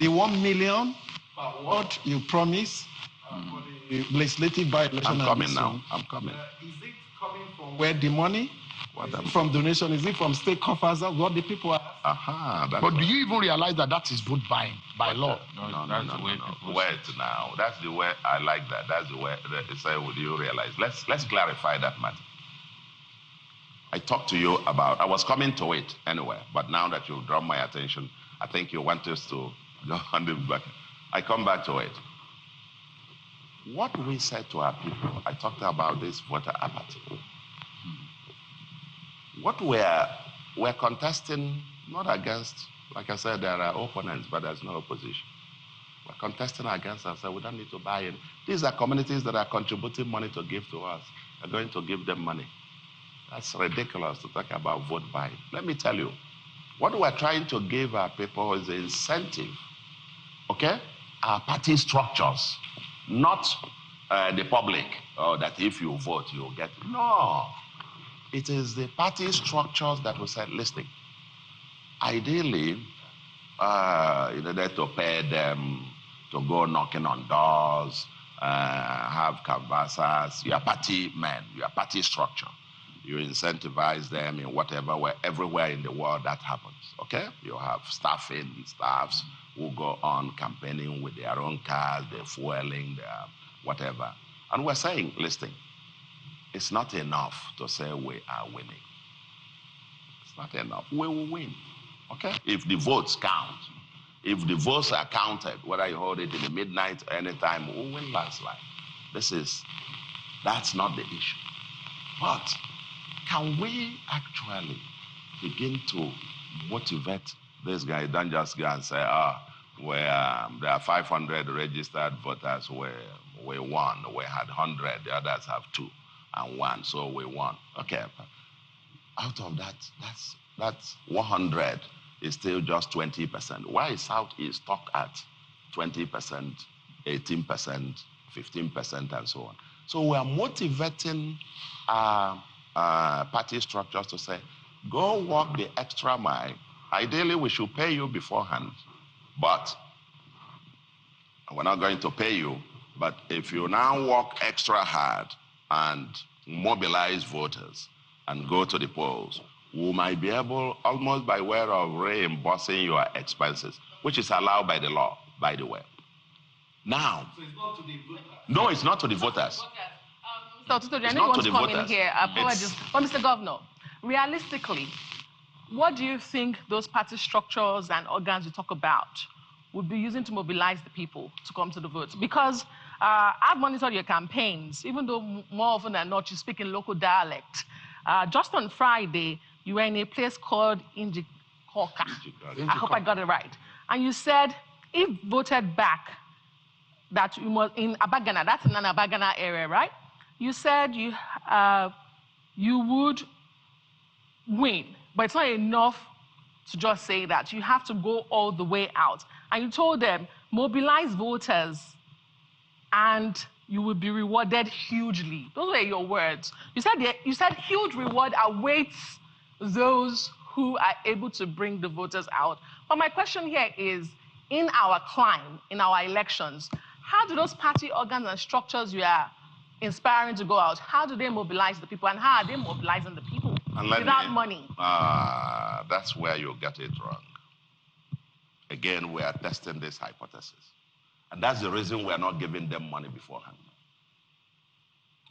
The 1 million, what you promise for the legislative by-election. I'm coming now. I'm coming. Is it coming from where the money? Is it from donation? Is it from state coffers? What the people are? But do you even realize that that is vote buying by law? No. Wait now. That's the way I like that. That's the way say, would you realize? Let's clarify that matter. I talked to you about, I was coming to it anyway, but now that you've drawn my attention, I think you want us to go on the back. I come back to it. What we said to our people, I talked about this voter apathy. What we're contesting, not against, like I said, there are opponents, but there's no opposition. We're contesting against ourselves. We don't need to buy in. These are communities that are contributing money to give to us. We're going to give them money. That's ridiculous to talk about vote buying. Let me tell you, what we're trying to give our people is an incentive, okay? Our party structures, not the public, that if you vote, you'll get it. No. It is the party structures that will say, listen, ideally, in order to pay them to go knocking on doors, have canvassers, your party men, your party structure. You incentivize them in whatever way, everywhere in the world that happens, okay? You have staffs who go on campaigning with their own cars, they're fueling, their whatever. And we're saying, listen, it's not enough to say we are winning. It's not enough. We will win, okay? If the votes count, if the votes are counted, whether you hold it in the midnight or anytime, we'll win landslide. That's not the issue. But can we actually begin to motivate this guy? Don't just go and say, there are 500 registered voters, we won, we had 100, the others have 2 and 1, so we won. Okay, out of that, that's 100 is still just 20%. Why is Southeast stuck at 20%, 18%, 15%, and so on? So we are motivating party structures to say, go walk the extra mile. Ideally, we should pay you beforehand, but we're not going to pay you. But if you now work extra hard and mobilize voters and go to the polls, we might be able, almost by way of reimbursing your expenses, which is allowed by the law, by the way. Now, So it's not to the voters? No, it's not to the voters. So, I know you want to come in here. Apologies. But Mr. Governor, realistically, what do you think those party structures and organs you talk about would be using to mobilize the people to come to the vote? Because I've monitored your campaigns, even though more often than not you speak in local dialect. Just on Friday, you were in a place called Injikoka. I hope I got it right. And you said, if voted back, that you must, in Abagana, that's in an Abagana area, right? You said you would win, but it's not enough to just say that. You have to go all the way out. And you told them, mobilize voters and you will be rewarded hugely. Those were your words. You said huge reward awaits those who are able to bring the voters out. But my question here is, in our climb, in our elections, how do those party organs and structures you are inspiring to go out, how do they mobilize the people, and how are they mobilizing the people without money? That's where you get it wrong. Again, we are testing this hypothesis. And that's the reason we are not giving them money beforehand.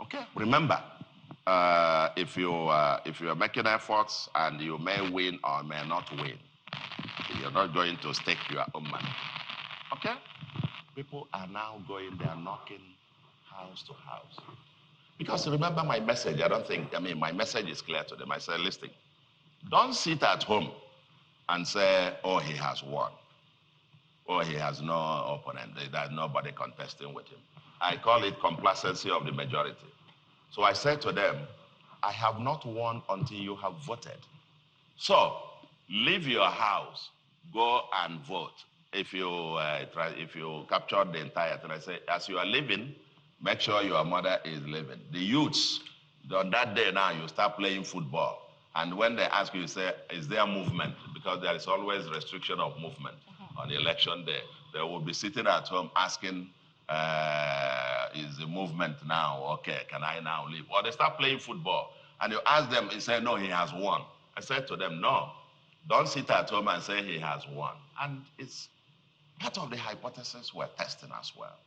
Okay? Remember, if you are making efforts and you may win or may not win, you're not going to stake your own money. Okay? People are now going there knocking house to house. Because remember my message, my message is clear to them. I say, listen, don't sit at home and say, oh, he has won. Oh, he has no opponent. There's nobody contesting with him. I call it complacency of the majority. So I said to them, I have not won until you have voted. So leave your house, go and vote. If you capture the entire thing, I say, as you are leaving, make sure your mother is living. The youths, on that day now, you start playing football. And when they ask you, say, is there movement? Because there is always restriction of movement on the election day. they will be sitting at home asking, is the movement now okay? Can I now leave? Or they start playing football and you ask them, he said, no, he has won. I said to them, no, don't sit at home and say he has won. And it's part of the hypothesis we're testing as well.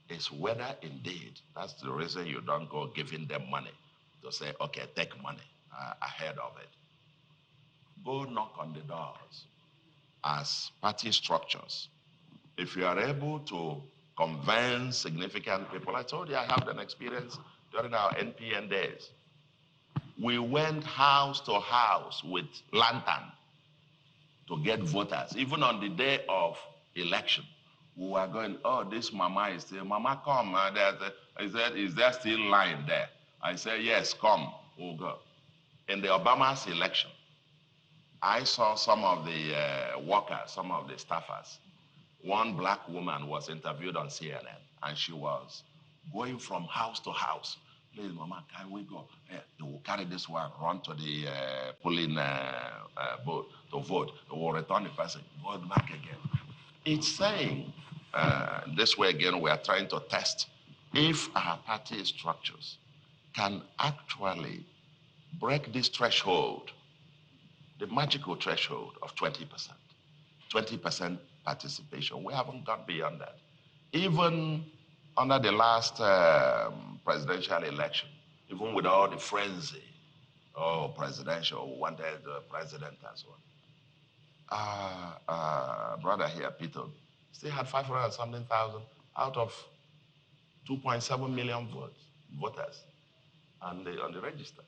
Is whether indeed, that's the reason you don't go giving them money to say, okay, take money ahead of it. Go knock on the doors as party structures. If you are able to convince significant people, I told you I have an experience during our NPN days. We went house to house with lantern to get voters, even on the day of election. We were going, oh, this mama is still, mama come, I said, is there still line there? I said, yes, come, we'll go. In the Obama's election, I saw some of the workers, some of the staffers. One black woman was interviewed on CNN, and she was going from house to house. Please, mama, can we go? They will carry this one, run to the polling booth to vote. They will return the person, vote back again. It's saying, this way again, we are trying to test if our party structures can actually break this threshold, the magical threshold of 20%. 20% participation. We haven't gone beyond that. Even under the last presidential election, even with all the frenzy, presidential, wanted the president and so on. Brother here, Peter, still had 500-something thousand out of 2.7 million voters on the register.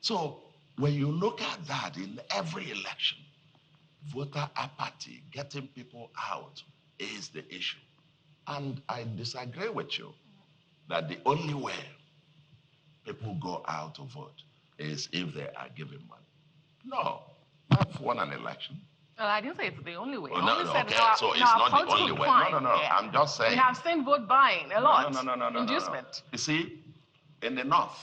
So when you look at that in every election, voter apathy, getting people out is the issue. And I disagree with you that the only way people go out to vote is if they are given money. No, I've won an election. Well, I didn't say it's the only way. Oh, I no, only no, said okay, our, so it's our not the only way. No, yeah. I'm just saying. We have seen vote buying a lot. No. Inducement. You see, in the North,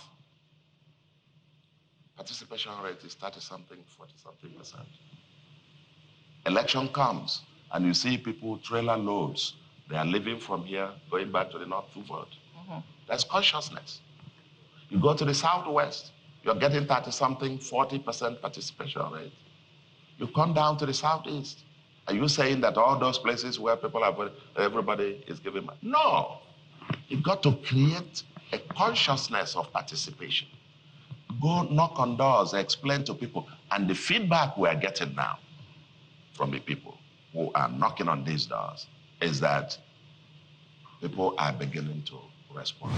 participation rate is 30-something, 40-something%. Election comes, and you see people trailer loads. They are leaving from here, going back to the North to vote. That's consciousness. You go to the Southwest, you're getting 30-something, 40% participation rate. You come down to the Southeast. Are you saying that all those places where people are voting, everybody is giving money? No. You've got to create a consciousness of participation. Go knock on doors, explain to people. And the feedback we're getting now from the people who are knocking on these doors is that people are beginning to respond.